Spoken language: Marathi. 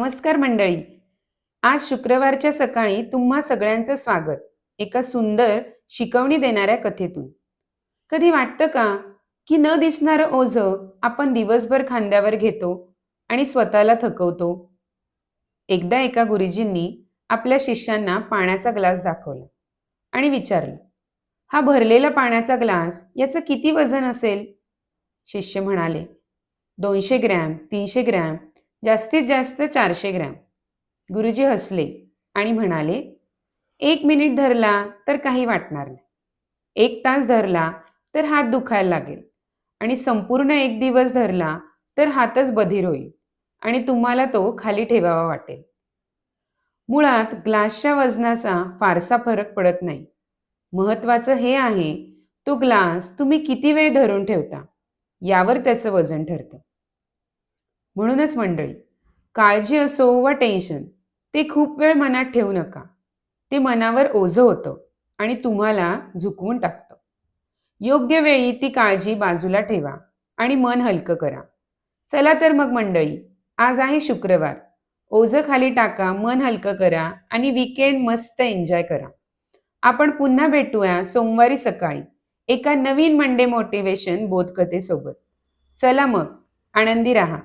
नमस्कार मंडळी. आज शुक्रवारच्या सकाळी तुम्हा सगळ्यांचं स्वागत एका सुंदर शिकवणी देणाऱ्या कथेतून. कधी वाटतं का की न दिसणारं ओझं आपण दिवसभर खांद्यावर घेतो आणि स्वतःला थकवतो? एकदा एका गुरुजींनी आपल्या शिष्यांना पाण्याचा ग्लास दाखवला आणि विचारलं, हा भरलेला पाण्याचा ग्लास याचं किती वजन असेल? शिष्य म्हणाले, 200 ग्रॅम, 300 ग्रॅम, जास्तीत जास्त 400 ग्रॅम. गुरुजी हसले आणि म्हणाले, 1 मिनिट धरला तर काही वाटणार नाही, 1 तास धरला तर हात दुखायला लागेल आणि संपूर्ण 1 दिवस धरला तर हातच बधीर होईल आणि तुम्हाला तो खाली ठेवावा वाटेल. मुळात ग्लासच्या वजनाचा फारसा फरक पडत नाही. महत्वाचं हे आहे, तो ग्लास तुम्ही किती वेळ धरून ठेवता यावर त्याचं वजन ठरतं. म्हणूनच मंडळी, काळजी असो वा टेन्शन, ते खूप वेळ मनात ठेवू नका. ते मनावर ओझं होतं आणि तुम्हाला झुकवून टाकतं. योग्य वेळी ती काळजी बाजूला ठेवा आणि मन हलकं करा. चला तर मग मंडळी, आज आहे शुक्रवार. ओझं खाली टाका, मन हलकं करा आणि वीकेंड मस्त एन्जॉय करा. आपण पुन्हा भेटूया सोमवारी सकाळी एका नवीन मंडे मोटिवेशन बोधकथेसोबत. चला मग, आनंदी राहा.